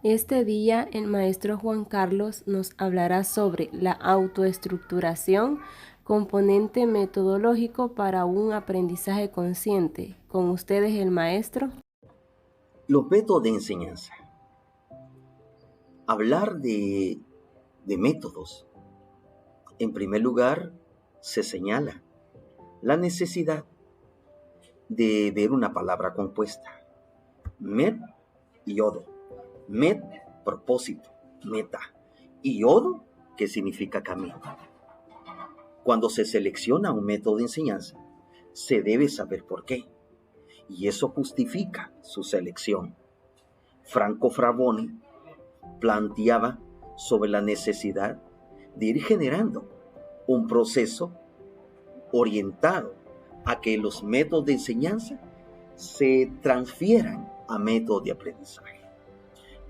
Este día el maestro Juan Carlos nos hablará sobre la autoestructuración, componente metodológico para un aprendizaje consciente. Con ustedes el maestro. Los métodos de enseñanza. Hablar de métodos. En primer lugar, se señala la necesidad de ver una palabra compuesta. Met y yodo. Met, propósito, meta. Y yodo, que significa camino. Cuando se selecciona un método de enseñanza, se debe saber por qué. Y eso justifica su selección. Franco Fraboни planteaba sobre la necesidad de ir generando un proceso orientado a que los métodos de enseñanza se transfieran a métodos de aprendizaje.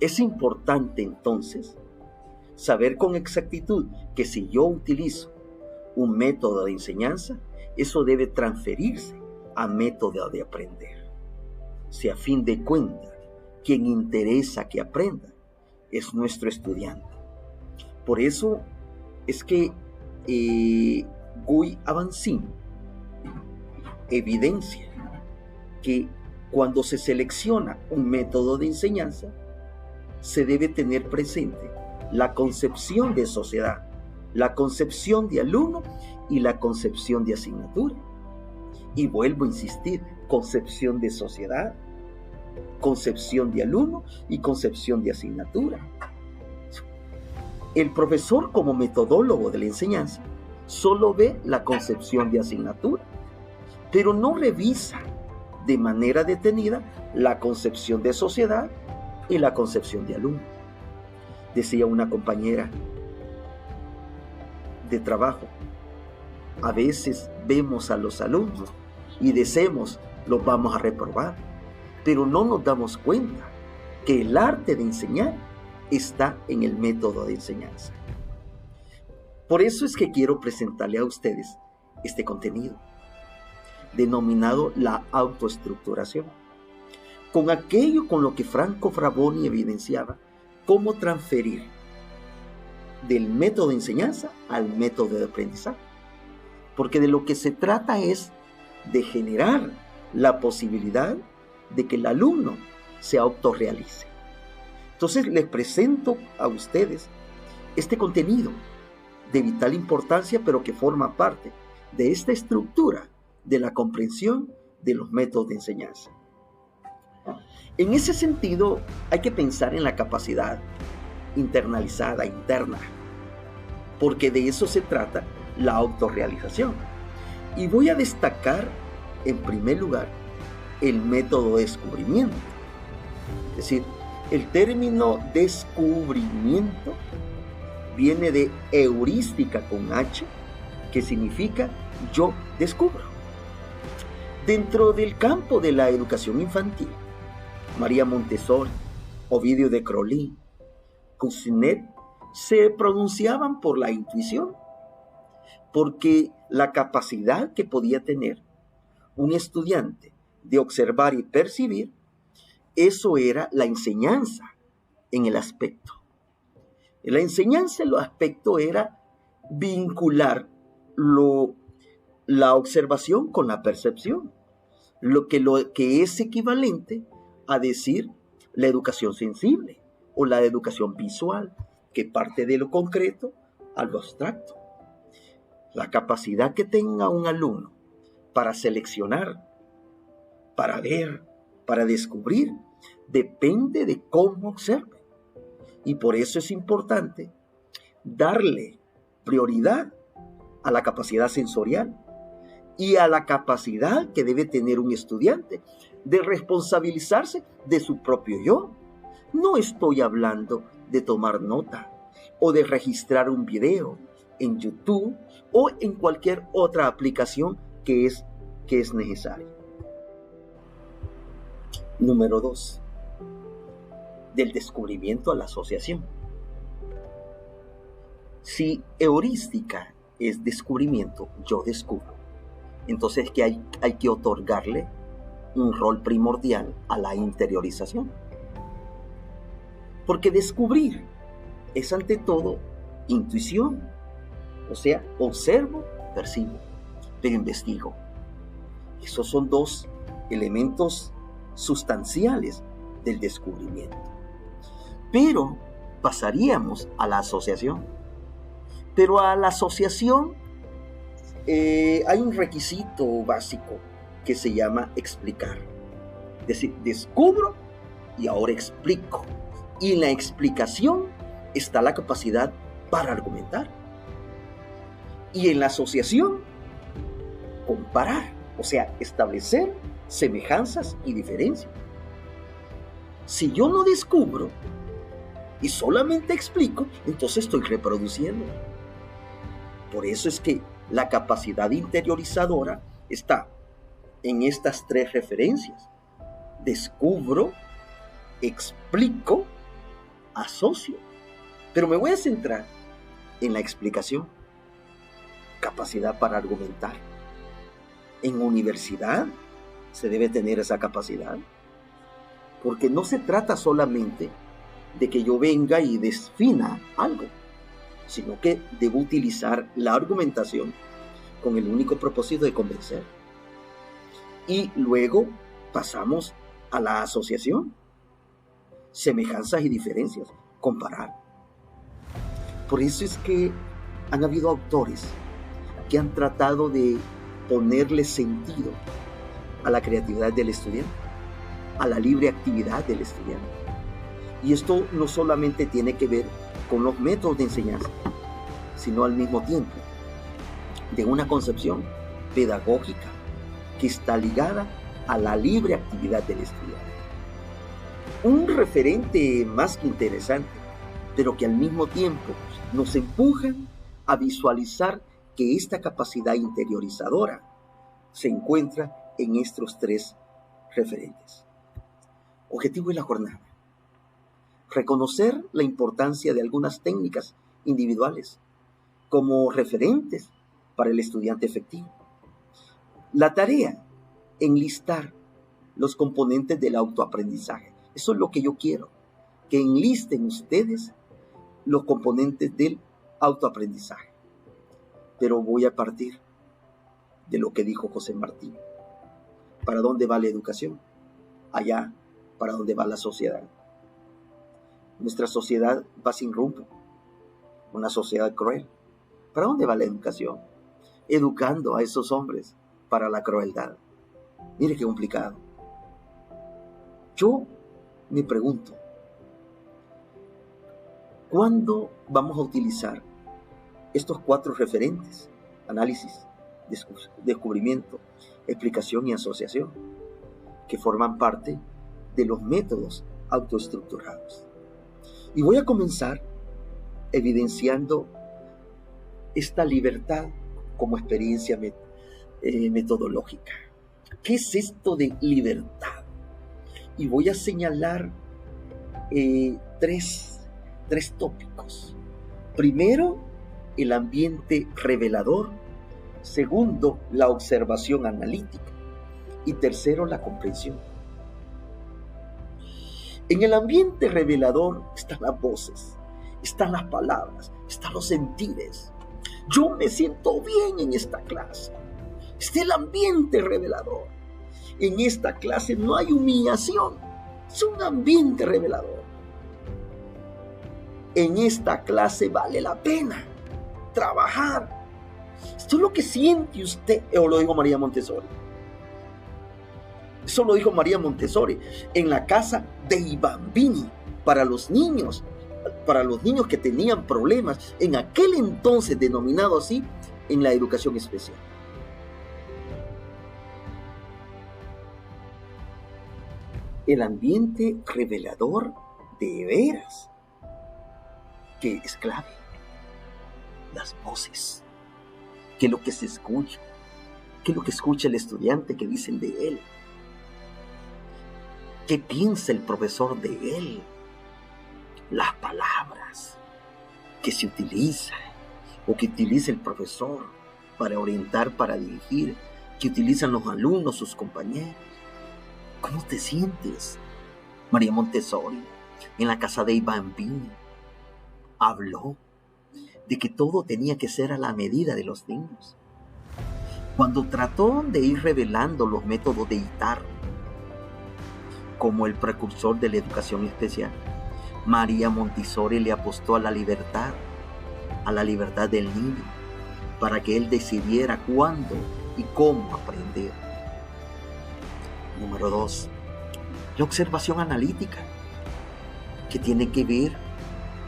Es importante entonces saber con exactitud que si yo utilizo un método de enseñanza, eso debe transferirse a método de aprender. Si a fin de cuentas, quien interesa que aprenda es nuestro estudiante. Por eso es que Guy Avancin evidencia que cuando se selecciona un método de enseñanza, se debe tener presente la concepción de sociedad, la concepción de alumno y la concepción de asignatura. Y vuelvo a insistir, concepción de sociedad, concepción de alumno y concepción de asignatura. El profesor, como metodólogo de la enseñanza, solo ve la concepción de asignatura, pero no revisa de manera detenida la concepción de sociedad y la concepción de alumno. Decía una compañera de trabajo, a veces vemos a los alumnos y decimos, los vamos a reprobar, pero no nos damos cuenta que el arte de enseñar está en el método de enseñanza. Por eso es que quiero presentarle a ustedes este contenido, denominado la autoestructuración, con aquello con lo que Franco Fraboni evidenciaba cómo transferir del método de enseñanza al método de aprendizaje. Porque de lo que se trata es de generar la posibilidad de que el alumno se autorrealice. Entonces les presento a ustedes este contenido de vital importancia, pero que forma parte de esta estructura de la comprensión de los métodos de enseñanza. En ese sentido, hay que pensar en la capacidad internalizada, interna, porque de eso se trata la autorrealización. Y voy a destacar, en primer lugar, el método de descubrimiento. Es decir, el término descubrimiento viene de heurística con H, que significa yo descubro. Dentro del campo de la educación infantil, María Montessori, Ovidio de Crolí, Cousinet se pronunciaban por la intuición, porque la capacidad que podía tener un estudiante de observar y percibir, eso era la enseñanza en el aspecto. La enseñanza en el aspecto era vincular la observación con la percepción, lo que es equivalente a decir la educación sensible o la educación visual, que parte de lo concreto a lo abstracto. La capacidad que tenga un alumno para seleccionar, para ver, para descubrir, depende de cómo observe. Y por eso es importante darle prioridad a la capacidad sensorial y a la capacidad que debe tener un estudiante de responsabilizarse de su propio yo. No estoy hablando de tomar nota o de registrar un video en YouTube o en cualquier otra aplicación que es necesaria. Número 2. Del descubrimiento a la asociación. Si heurística es descubrimiento, yo descubro, entonces que hay que otorgarle un rol primordial a la interiorización. Porque descubrir es ante todo intuición. O sea, observo, percibo, pero investigo. Esos son dos elementos sustanciales del descubrimiento. Pero pasaríamos a la asociación. Pero a la asociación hay un requisito básico que se llama explicar. Es decir, descubro y ahora explico. Y en la explicación está la capacidad para argumentar. Y en la asociación, comparar, o sea, establecer semejanzas y diferencias. Si yo no descubro y solamente explico, entonces estoy reproduciendo. Por eso es que la capacidad interiorizadora está en estas tres referencias. Descubro, explico, asocio. Pero me voy a centrar en la explicación. Capacidad para argumentar. En universidad se debe tener esa capacidad. Porque no se trata solamente de que yo venga y defina algo, sino que debo utilizar la argumentación con el único propósito de convencer. Y luego pasamos a la asociación. Semejanzas y diferencias. Comparar. Por eso es que han habido autores que han tratado de ponerle sentido a la creatividad del estudiante, a la libre actividad del estudiante. Y esto no solamente tiene que ver con los métodos de enseñanza, sino al mismo tiempo de una concepción pedagógica que está ligada a la libre actividad del estudiante. Un referente más que interesante, pero que al mismo tiempo nos empuja a visualizar que esta capacidad interiorizadora se encuentra en estos tres referentes. Objetivo de la jornada: reconocer la importancia de algunas técnicas individuales como referentes para el estudiante efectivo. La tarea: enlistar los componentes del autoaprendizaje. Eso es lo que yo quiero, que enlisten ustedes los componentes del autoaprendizaje. Pero voy a partir de lo que dijo José Martí. ¿Para dónde va la educación? Allá, para dónde va la sociedad. Nuestra sociedad va sin rumbo, una sociedad cruel. ¿Para dónde va la educación? Educando a esos hombres para la crueldad. Mire qué complicado. Yo me pregunto, ¿cuándo vamos a utilizar estos cuatro referentes? Análisis, descubrimiento, explicación y asociación, que forman parte de los métodos autoestructurados. Y voy a comenzar evidenciando esta libertad como experiencia metodológica. ¿Qué es esto de libertad? Y voy a señalar tres tópicos. Primero, el ambiente revelador. Segundo, la observación analítica. Y tercero, la comprensión. En el ambiente revelador están las voces, están las palabras, están los sentires. Yo me siento bien en esta clase. Está el ambiente revelador. En esta clase no hay humillación. Es un ambiente revelador. En esta clase vale la pena trabajar. Esto es lo que siente usted. O lo dijo María Montessori. Eso lo dijo María Montessori en la casa de I Bambini para los niños que tenían problemas, en aquel entonces denominado así, en la educación especial. El ambiente revelador de veras, que es clave. Las voces, qué es lo que se escucha, qué es lo que escucha el estudiante, que dicen de él. ¿Qué piensa el profesor de él? Las palabras que se utilizan o que utiliza el profesor para orientar, para dirigir, que utilizan los alumnos, sus compañeros. ¿Cómo te sientes, María Montessori? en la casa de Iván Vini, habló de que todo tenía que ser a la medida de los niños. Cuando trató de ir revelando los métodos de ITAR como el precursor de la educación especial, María Montessori le apostó a la libertad del niño, para que él decidiera cuándo y cómo aprender. Número 2, la observación analítica, que tiene que ver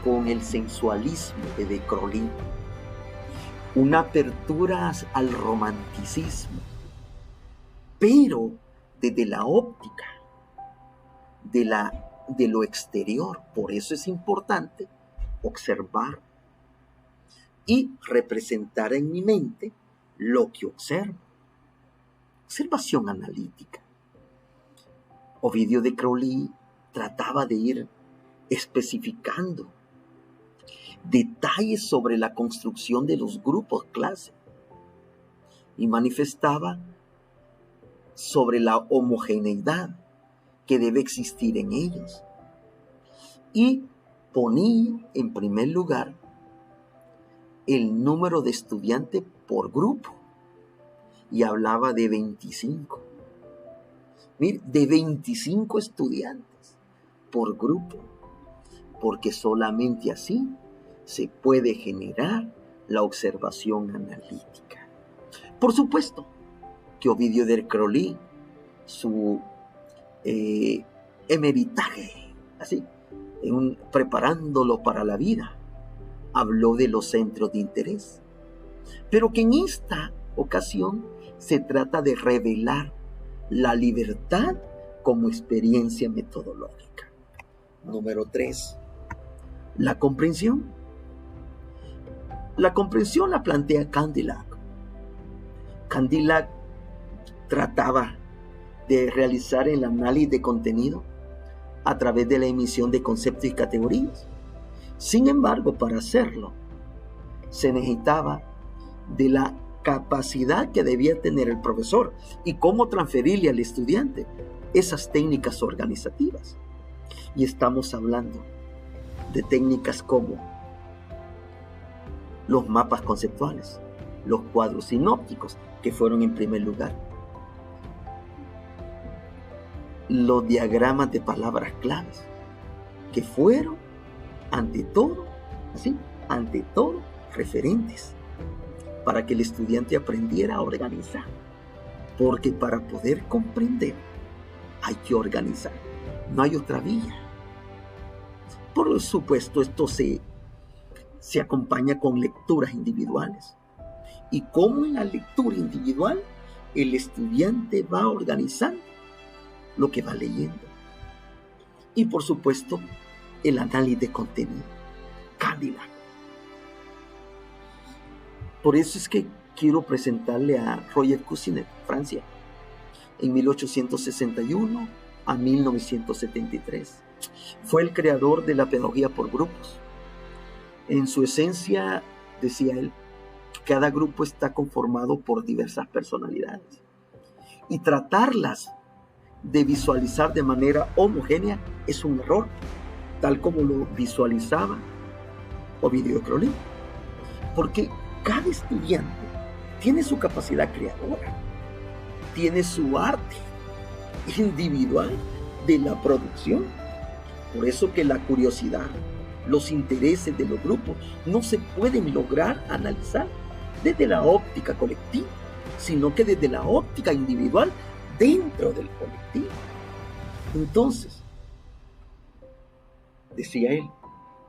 con el sensualismo de Crowley, una apertura al romanticismo, pero desde la óptica de lo exterior. Por eso es importante observar y representar en mi mente lo que observo. Observación analítica. Ovidio de Crowley trataba de ir especificando detalles sobre la construcción de los grupos clase y manifestaba sobre la homogeneidad que debe existir en ellos, y ponía en primer lugar el número de estudiantes por grupo y hablaba de 25. Mire, de 25 estudiantes por grupo, porque solamente así se puede generar la observación analítica. Por supuesto que Ovidio de Crowley, su emeritaje, así, preparándolo para la vida, habló de los centros de interés, pero que en esta ocasión se trata de revelar la libertad como experiencia metodológica. Número 3, la comprensión. La comprensión la plantea Candillac. Candillac trataba de realizar el análisis de contenido a través de la emisión de conceptos y categorías. Sin embargo, para hacerlo, se necesitaba de la capacidad que debía tener el profesor y cómo transferirle al estudiante esas técnicas organizativas. Y estamos hablando de técnicas como los mapas conceptuales, los cuadros sinópticos, que fueron en primer lugar, los diagramas de palabras claves, que fueron ante todo referentes para que el estudiante aprendiera a organizar, porque para poder comprender hay que organizar, no hay otra vía. Por supuesto, esto se acompaña con lecturas individuales, y cómo en la lectura individual el estudiante va organizando lo que va leyendo. Y por supuesto, el análisis de contenido, Candillac. Por eso es que quiero presentarle a Roger Cousinet, Francia, en 1861 a 1973. Fue el creador de la pedagogía por grupos. En su esencia, decía él, cada grupo está conformado por diversas personalidades, y tratarlas de visualizar de manera homogénea es un error, tal como lo visualizaba Ovidio de Crowley, porque cada estudiante tiene su capacidad creadora, tiene su arte individual de la producción. Por eso que la curiosidad, los intereses de los grupos no se pueden lograr analizar desde la óptica colectiva, sino que desde la óptica individual dentro del colectivo. Entonces, decía él,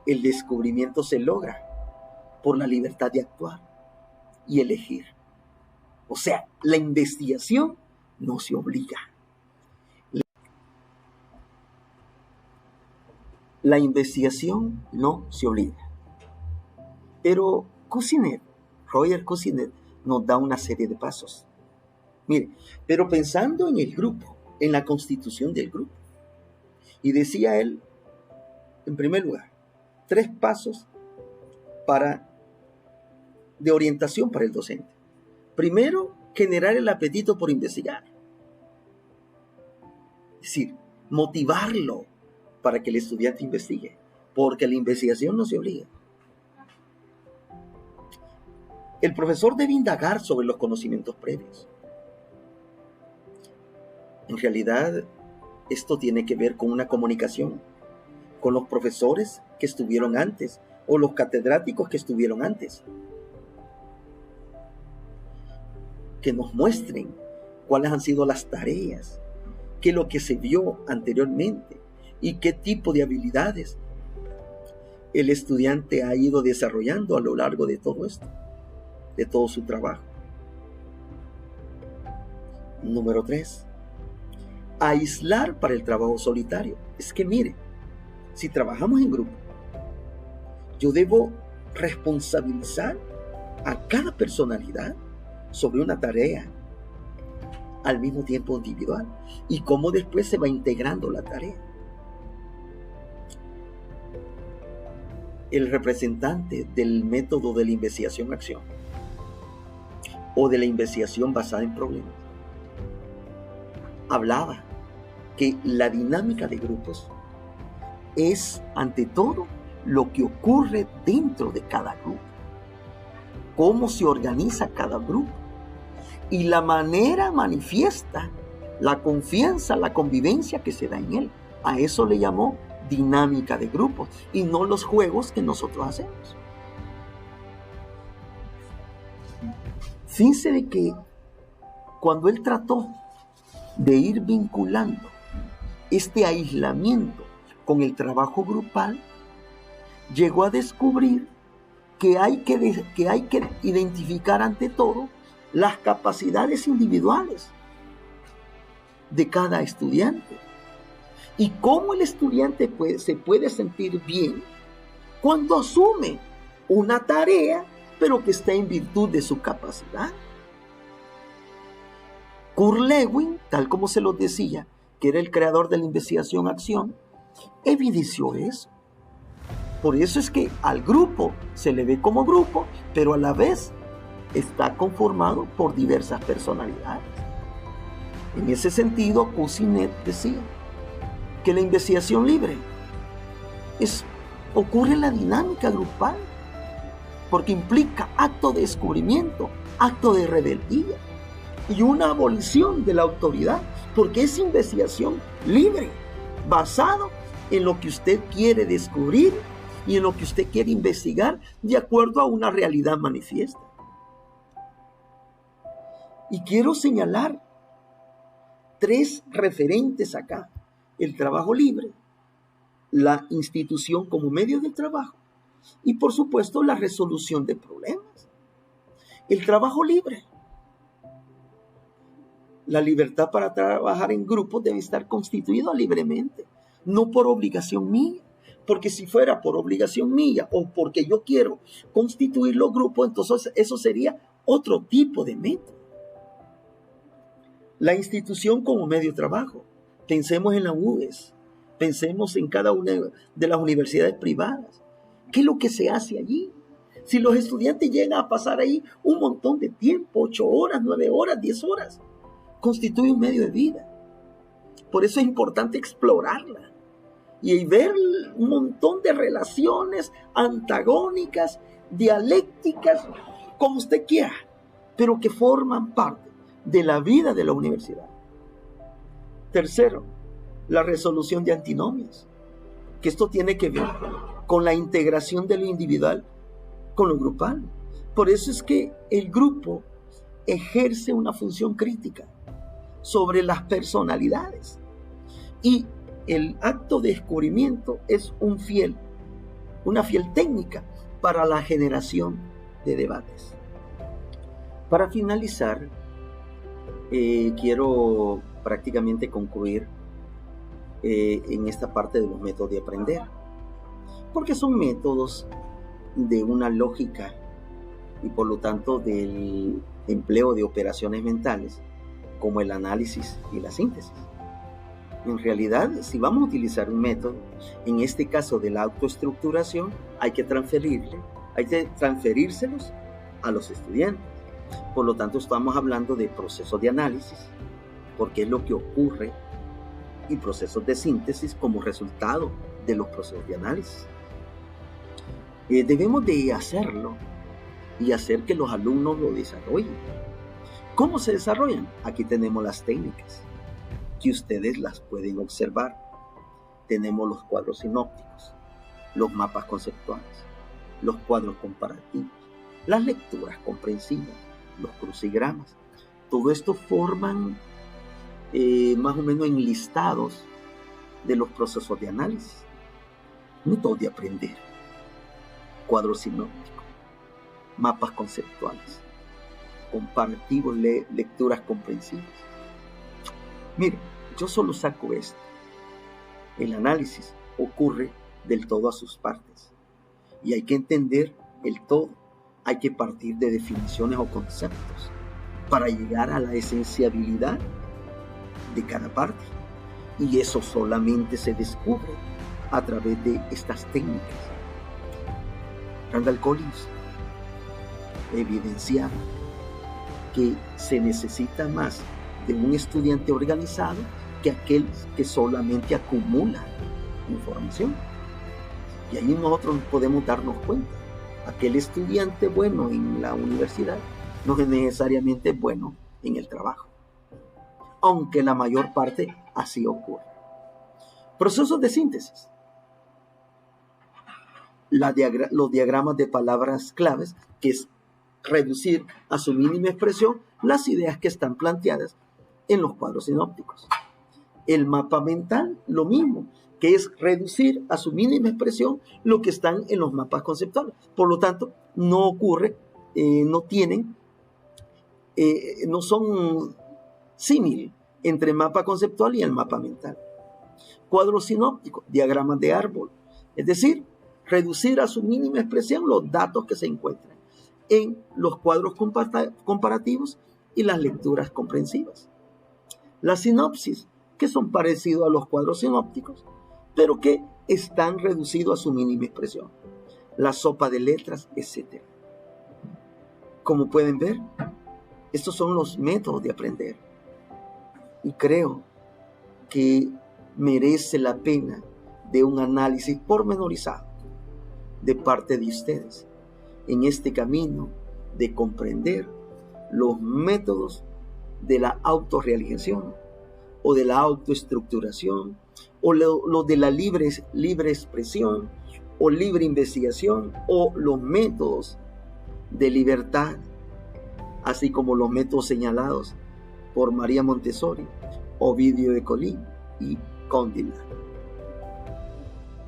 el descubrimiento se logra por la libertad de actuar y elegir. O sea, la investigación no se obliga. La investigación no se obliga. Pero Roger Cousinet nos da una serie de pasos. Mire, pero pensando en el grupo, en la constitución del grupo. Y decía él, en primer lugar, 3 pasos de orientación para el docente. Primero, generar el apetito por investigar. Es decir, motivarlo para que el estudiante investigue, porque la investigación no se obliga. El profesor debe indagar sobre los conocimientos previos. En realidad, esto tiene que ver con una comunicación con los profesores que estuvieron antes o los catedráticos que estuvieron antes. Que nos muestren cuáles han sido las tareas, qué es lo que se vio anteriormente y qué tipo de habilidades el estudiante ha ido desarrollando a lo largo de todo esto, de todo su trabajo. Número 3. Aislar para el trabajo solitario. Es que mire, si trabajamos en grupo, yo debo responsabilizar a cada personalidad sobre una tarea al mismo tiempo individual y cómo después se va integrando la tarea. El representante del método de la investigación-acción o de la investigación basada en problemas hablaba que la dinámica de grupos es, ante todo, lo que ocurre dentro de cada grupo, cómo se organiza cada grupo y la manera manifiesta la confianza, la convivencia que se da en él. A eso le llamó dinámica de grupos y no los juegos que nosotros hacemos. Fíjense de que cuando él trató de ir vinculando este aislamiento con el trabajo grupal, llegó a descubrir que hay que identificar ante todo las capacidades individuales de cada estudiante y cómo el estudiante se puede sentir bien cuando asume una tarea pero que está en virtud de su capacidad. Kurt Lewin, tal como se lo decía, que era el creador de la investigación-acción, evidenció eso. Por eso es que al grupo se le ve como grupo, pero a la vez está conformado por diversas personalidades. En ese sentido, Cousinet decía que la investigación libre ocurre en la dinámica grupal, porque implica acto de descubrimiento, acto de rebeldía y una abolición de la autoridad, porque es investigación libre, basado en lo que usted quiere descubrir y en lo que usted quiere investigar de acuerdo a una realidad manifiesta. Y quiero señalar 3 referentes acá: el trabajo libre, la institución como medio de trabajo y, por supuesto, la resolución de problemas. El trabajo libre. La libertad para trabajar en grupo debe estar constituida libremente, no por obligación mía, porque si fuera por obligación mía o porque yo quiero constituir los grupos, entonces eso sería otro tipo de método. La institución como medio de trabajo. Pensemos en la UES, pensemos en cada una de las universidades privadas. ¿Qué es lo que se hace allí? Si los estudiantes llegan a pasar ahí un montón de tiempo, 8 horas, 9 horas, 10 horas, constituye un medio de vida. Por eso es importante explorarla y ver un montón de relaciones antagónicas, dialécticas, como usted quiera, pero que forman parte de la vida de la universidad. Tercero, la resolución de antinomias, que esto tiene que ver con la integración de lo individual con lo grupal. Por eso es que el grupo ejerce una función crítica sobre las personalidades y el acto de descubrimiento es una fiel técnica para la generación de debates. Para finalizar, quiero prácticamente concluir en esta parte de los métodos de aprender, porque son métodos de una lógica y por lo tanto del empleo de operaciones mentales como el análisis y la síntesis. En realidad, si vamos a utilizar un método, en este caso de la autoestructuración, hay que transferírselos a los estudiantes. Por lo tanto, estamos hablando de procesos de análisis, porque es lo que ocurre y procesos de síntesis como resultado de los procesos de análisis. Debemos de hacerlo y hacer que los alumnos lo desarrollen. ¿Cómo se desarrollan? Aquí tenemos las técnicas que ustedes las pueden observar. Tenemos los cuadros sinópticos, los mapas conceptuales, los cuadros comparativos, las lecturas comprensivas, los crucigramas. Todo esto forman más o menos enlistados de los procesos de análisis, métodos de aprender, cuadros sinópticos, mapas conceptuales, comparativos, lecturas comprensivas. Miren, yo solo saco esto. El análisis ocurre del todo a sus partes y hay que entender el todo. Hay que partir de definiciones o conceptos para llegar a la esenciabilidad de cada parte, y eso solamente se descubre a través de estas técnicas. Randall Collins evidenciaba que se necesita más de un estudiante organizado que aquel que solamente acumula información. Y ahí nosotros podemos darnos cuenta. Aquel estudiante bueno en la universidad no es necesariamente bueno en el trabajo, aunque la mayor parte así ocurre. Procesos de síntesis. Los diagramas de palabras claves, que es reducir a su mínima expresión las ideas que están planteadas en los cuadros sinópticos. El mapa mental, lo mismo, que es reducir a su mínima expresión lo que están en los mapas conceptuales. Por lo tanto, no ocurre, no son símil entre el mapa conceptual y el mapa mental. Cuadros sinópticos, diagramas de árbol, es decir, reducir a su mínima expresión los datos que se encuentran en los cuadros comparativos y las lecturas comprensivas. La sinopsis, que son parecidos a los cuadros sinópticos, pero que están reducidos a su mínima expresión. La sopa de letras, etc. Como pueden ver, estos son los métodos de aprender. Y creo que merece la pena de un análisis pormenorizado de parte de ustedes en este camino de comprender los métodos de la autorrealización o de la autoestructuración o lo de la libre expresión o libre investigación o los métodos de libertad, así como los métodos señalados por María Montessori, Ovidio de Colín y Condillac.